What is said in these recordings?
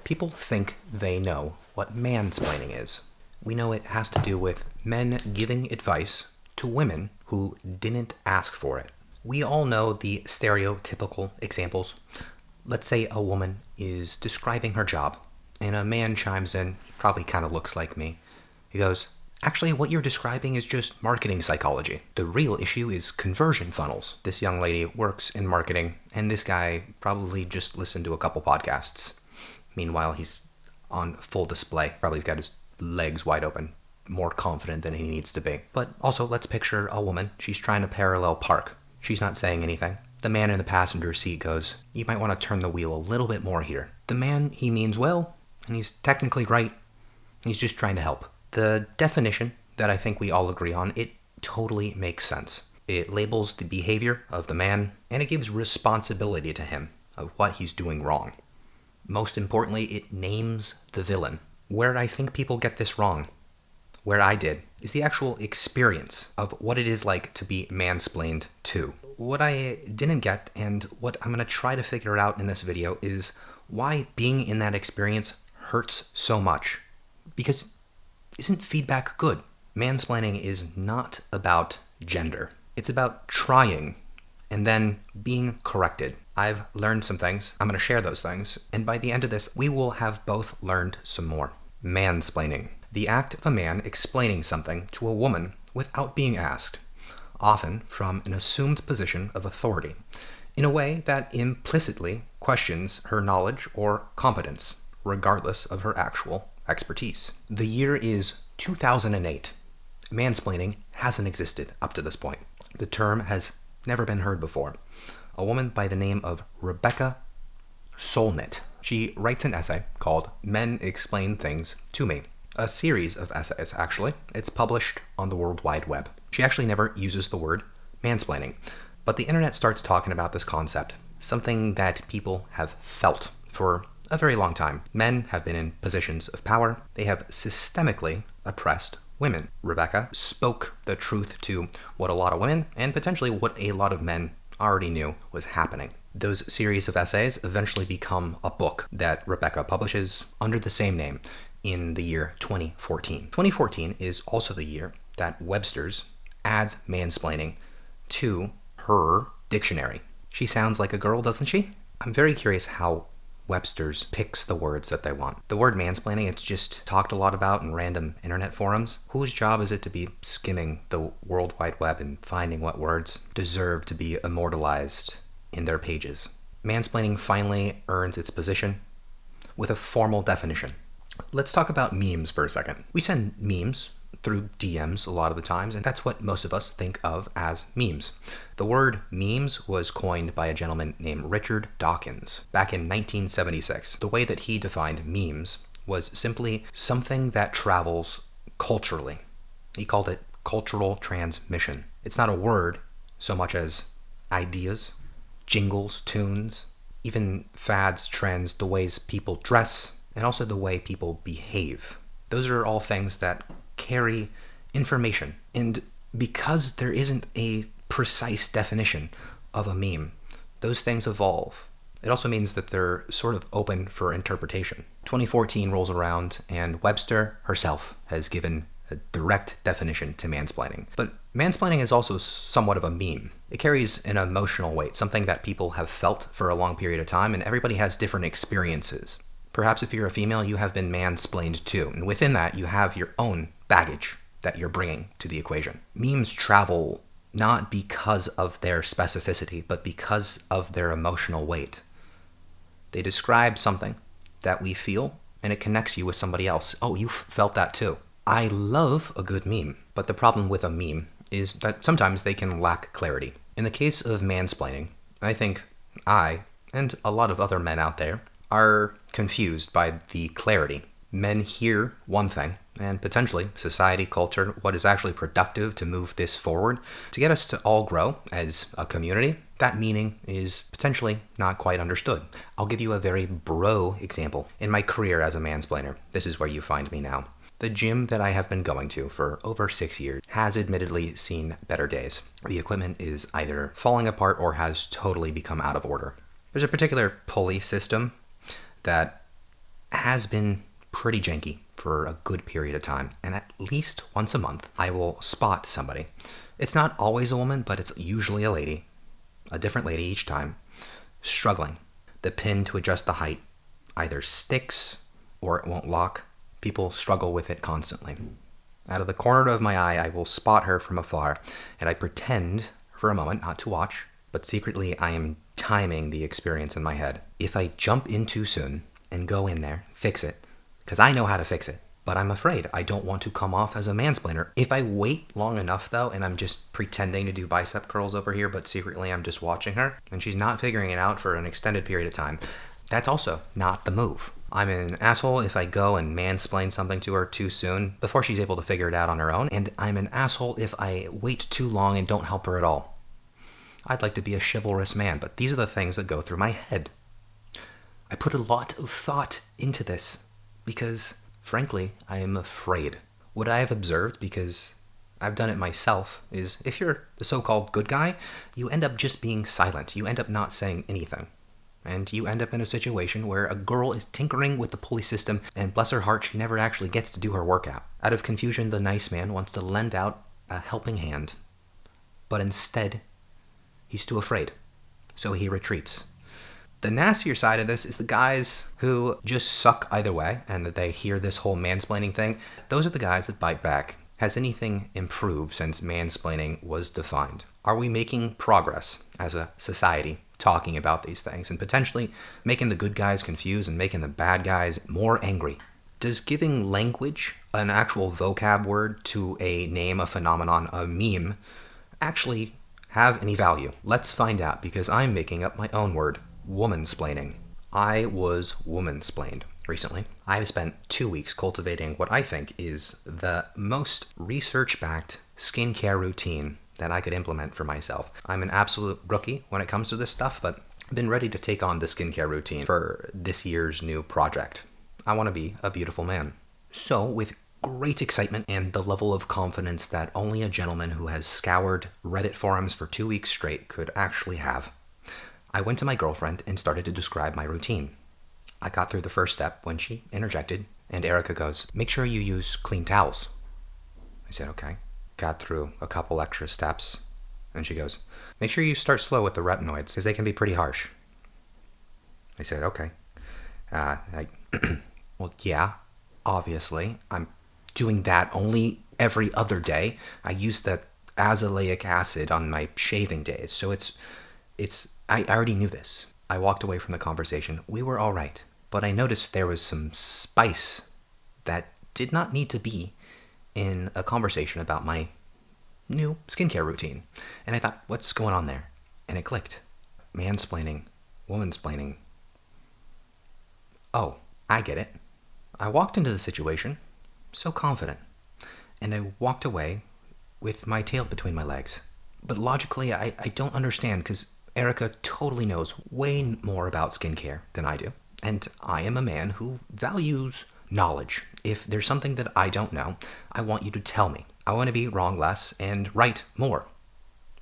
People think they know what mansplaining is. We know it has to do with men giving advice to women who didn't ask for it. We all know the stereotypical examples. Let's say a woman is describing her job, and a man chimes in. He probably kind of looks like me. He goes, "Actually, what you're describing is just marketing psychology. The real issue is conversion funnels." This young lady works in marketing, and this guy probably just listened to a couple podcasts. Meanwhile, he's on full display. Probably got his legs wide open, more confident than he needs to be. But also, let's picture a woman. She's trying to parallel park. She's not saying anything. The man in the passenger seat goes, "You might want to turn the wheel a little bit more here." The man, he means well, and he's technically right. He's just trying to help. The definition that I think we all agree on, it totally makes sense. It labels the behavior of the man, and it gives responsibility to him of what he's doing wrong. Most importantly, it names the villain. Where I think people get this wrong, where I did, is the actual experience of what it is like to be mansplained to. What I didn't get, and what I'm going to try to figure out in this video, is why being in that experience hurts so much. Because isn't feedback good? Mansplaining is not about gender. It's about trying and then being corrected. I've learned some things. I'm going to share those things. And by the end of this, we will have both learned some more. Mansplaining. The act of a man explaining something to a woman without being asked, often from an assumed position of authority, in a way that implicitly questions her knowledge or competence, regardless of her actual expertise. The year is 2008. Mansplaining hasn't existed up to this point. The term has never been heard before. A woman by the name of Rebecca Solnit. She writes an essay called "Men Explain Things to Me." A series of essays, actually. It's published on the World Wide Web. She actually never uses the word mansplaining, but the internet starts talking about this concept, something that people have felt for a very long time. Men have been in positions of power. They have systemically oppressed women. Rebecca spoke the truth to what a lot of women, and potentially what a lot of men, already knew was happening. Those series of essays eventually become a book that Rebecca publishes under the same name in the year 2014. 2014 is also the year that Webster's adds mansplaining to her dictionary. She sounds like a girl, doesn't she? I'm very curious how Webster's picks the words that they want. The word mansplaining, it's just talked a lot about in random internet forums. Whose job is it to be skimming the World Wide Web and finding what words deserve to be immortalized in their pages? Mansplaining finally earns its position with a formal definition. Let's talk about memes for a second. We send memes through DMs a lot of the times, and that's what most of us think of as memes. The word memes was coined by a gentleman named Richard Dawkins back in 1976. The way that he defined memes was simply something that travels culturally. He called it cultural transmission. It's not a word so much as ideas, jingles, tunes, even fads, trends, the ways people dress, and also the way people behave. Those are all things that carry information. And because there isn't a precise definition of a meme, those things evolve. It also means that they're sort of open for interpretation. 2014 rolls around, and Webster herself has given a direct definition to mansplaining. But mansplaining is also somewhat of a meme. It carries an emotional weight, something that people have felt for a long period of time, and everybody has different experiences. Perhaps if you're a female, you have been mansplained too, and within that, you have your own baggage that you're bringing to the equation. Memes travel not because of their specificity, but because of their emotional weight. They describe something that we feel, and it connects you with somebody else. Oh, you felt that too. I love a good meme, but the problem with a meme is that sometimes they can lack clarity. In the case of mansplaining, I think I, and a lot of other men out there, are confused by the clarity. Men hear one thing, and potentially society, culture, what is actually productive to move this forward, to get us to all grow as a community, that meaning is potentially not quite understood. I'll give you a very bro example. In my career as a mansplainer, this is where you find me now. The gym that I have been going to for over 6 years has admittedly seen better days. The equipment is either falling apart or has totally become out of order. There's a particular pulley system that has been pretty janky for a good period of time, and at least once a month I will spot somebody. It's not always a woman, but it's usually a lady, a different lady each time, struggling. The pin to adjust the height either sticks or it won't lock. People struggle with it constantly. Out of the corner of my eye, I will spot her from afar, and I pretend for a moment not to watch, but secretly I am timing the experience in my head. If I jump in too soon and go in there, fix it, because I know how to fix it, but I'm afraid I don't want to come off as a mansplainer. If I wait long enough, though, and I'm just pretending to do bicep curls over here, but secretly I'm just watching her, and she's not figuring it out for an extended period of time, that's also not the move. I'm an asshole if I go and mansplain something to her too soon before she's able to figure it out on her own, and I'm an asshole if I wait too long and don't help her at all. I'd like to be a chivalrous man, but these are the things that go through my head. I put a lot of thought into this because, frankly, I am afraid. What I have observed, because I've done it myself, is if you're the so-called good guy, you end up just being silent. You end up not saying anything. And you end up in a situation where a girl is tinkering with the pulley system, and bless her heart, she never actually gets to do her workout. Out of confusion, the nice man wants to lend out a helping hand, but instead, he's too afraid, so he retreats. The nastier side of this is the guys who just suck either way, and that they hear this whole mansplaining thing. Those are the guys that bite back. Has anything improved since mansplaining was defined? Are we making progress as a society talking about these things and potentially making the good guys confused and making the bad guys more angry? Does giving language, an actual vocab word to a name, a phenomenon, a meme, actually have any value? Let's find out, because I'm making up my own word, womansplaining. I was womansplained recently. I've spent 2 weeks cultivating what I think is the most research-backed skincare routine that I could implement for myself. I'm an absolute rookie when it comes to this stuff, but I've been ready to take on the skincare routine for this year's new project. I want to be a beautiful man. So, with great excitement and the level of confidence that only a gentleman who has scoured Reddit forums for 2 weeks straight could actually have, I went to my girlfriend and started to describe my routine. I got through the first step when she interjected, and Erica goes, "Make sure you use clean towels." I said, "Okay." Got through a couple extra steps, and she goes, "Make sure you start slow with the retinoids, because they can be pretty harsh." I said, "Okay." Well, yeah, obviously. I'm doing that only every other day. I use the azelaic acid on my shaving days, so I already knew this. I walked away from the conversation. We were all right, but I noticed there was some spice that did not need to be in a conversation about my new skincare routine. And I thought, what's going on there? And it clicked. Mansplaining, womansplaining. Oh, I get it. I walked into the situation so confident, and I walked away with my tail between my legs. But logically, I don't understand, because Erica totally knows way more about skincare than I do. And I am a man who values knowledge. If there's something that I don't know, I want you to tell me. I want to be wrong less and right more.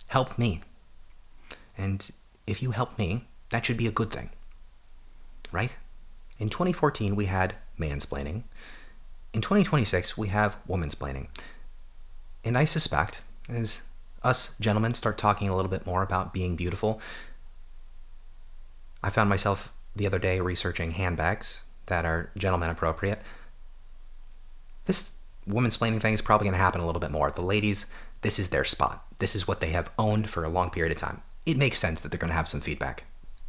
Help me. And if you help me, that should be a good thing. Right? In 2014, we had mansplaining. In 2026, we have womansplaining. And I suspect, as us gentlemen start talking a little bit more about being beautiful, I found myself the other day researching handbags that are gentleman appropriate. This womansplaining thing is probably going to happen a little bit more. The ladies, this is their spot. This is what they have owned for a long period of time. It makes sense that they're going to have some feedback.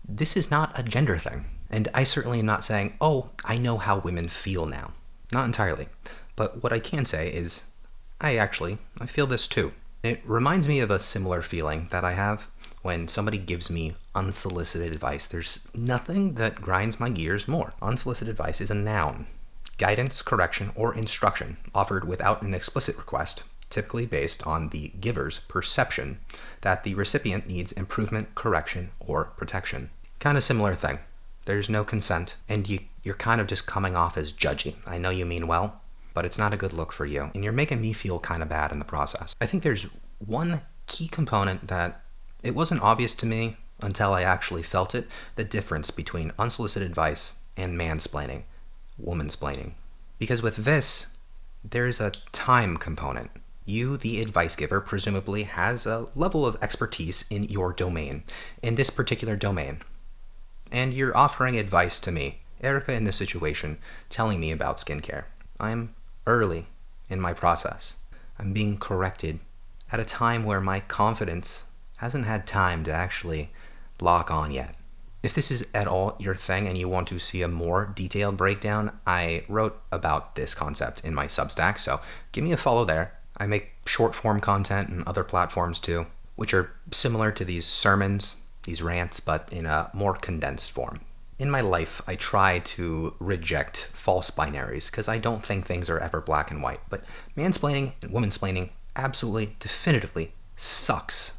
This is not a gender thing. And I certainly am not saying, oh, I know how women feel now. Not entirely. But what I can say is, I feel this too. It reminds me of a similar feeling that I have when somebody gives me unsolicited advice. There's nothing that grinds my gears more. Unsolicited advice is a noun. Guidance, correction, or instruction offered without an explicit request, typically based on the giver's perception that the recipient needs improvement, correction, or protection. Kind of similar thing. There's no consent, and you're kind of just coming off as judgy. I know you mean well, but it's not a good look for you, and you're making me feel kind of bad in the process. I think there's one key component that it wasn't obvious to me until I actually felt it, the difference between unsolicited advice and mansplaining. womansplaining. Because with this, there's a time component. You, the advice giver, presumably has a level of expertise in your domain, in this particular domain. And you're offering advice to me, Erica, in this situation, telling me about skincare. I'm early in my process. I'm being corrected at a time where my confidence hasn't had time to actually lock on yet. If this is at all your thing and you want to see a more detailed breakdown, I wrote about this concept in my Substack, so give me a follow there. I make short form content and other platforms too, which are similar to these sermons, these rants, but in a more condensed form. In my life, I try to reject false binaries because I don't think things are ever black and white, but mansplaining and womansplaining absolutely, definitively sucks.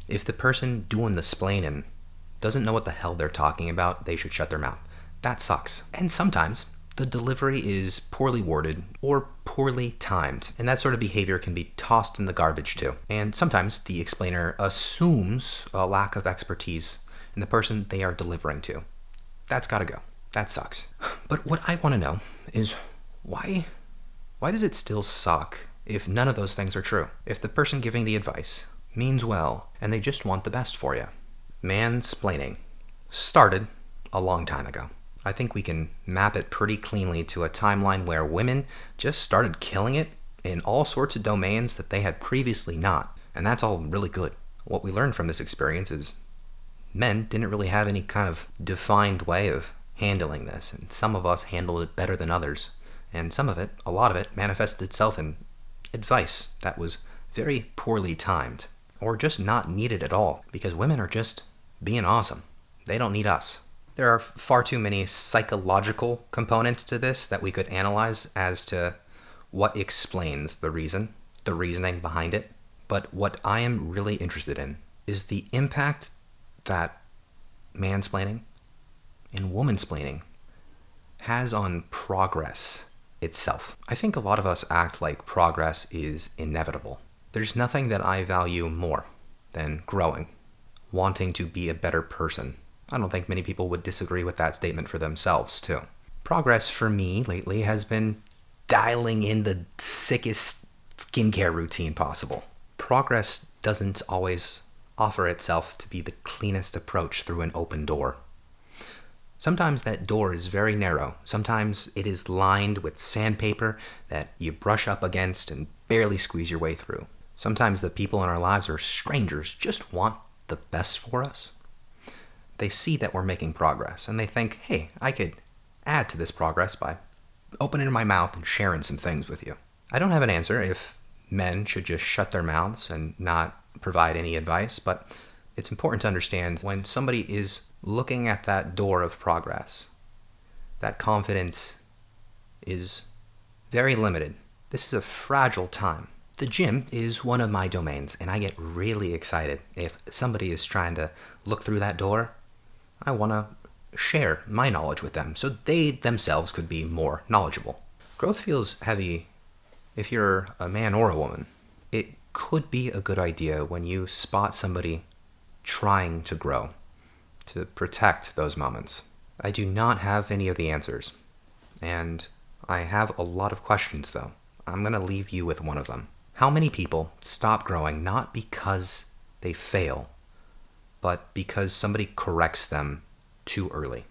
If the person doing the splaining doesn't know what the hell they're talking about, they should shut their mouth. That sucks. And sometimes the delivery is poorly worded or poorly timed, and that sort of behavior can be tossed in the garbage too. And sometimes the explainer assumes a lack of expertise in the person they are delivering to. That's gotta go. That sucks. But what I want to know is why does it still suck if none of those things are true? If the person giving the advice means well and they just want the best for you. Mansplaining started a long time ago. I think we can map it pretty cleanly to a timeline where women just started killing it in all sorts of domains that they had previously not. And that's all really good. What we learned from this experience is men didn't really have any kind of defined way of handling this. And some of us handled it better than others. And some of it, a lot of it, manifested itself in advice that was very poorly timed. Or just not needed at all. Because women are just being awesome. They don't need us. There are far too many psychological components to this that we could analyze as to what explains the reasoning behind it. But what I am really interested in is the impact that mansplaining and womansplaining has on progress itself. I think a lot of us act like progress is inevitable. There's nothing that I value more than growing, wanting to be a better person. I don't think many people would disagree with that statement for themselves, too. Progress for me lately has been dialing in the sickest skincare routine possible. Progress doesn't always offer itself to be the cleanest approach through an open door. Sometimes that door is very narrow. Sometimes it is lined with sandpaper that you brush up against and barely squeeze your way through. Sometimes the people in our lives are strangers, just want the best for us. They see that we're making progress, and they think, hey, I could add to this progress by opening my mouth and sharing some things with you. I don't have an answer if men should just shut their mouths and not provide any advice, but it's important to understand when somebody is looking at that door of progress, that confidence is very limited. This is a fragile time. The gym is one of my domains, and I get really excited if somebody is trying to look through that door. I want to share my knowledge with them so they themselves could be more knowledgeable. Growth feels heavy if you're a man or a woman. It could be a good idea when you spot somebody trying to grow, to protect those moments. I do not have any of the answers, and I have a lot of questions though. I'm going to leave you with one of them. How many people stop growing not because they fail, but because somebody corrects them too early?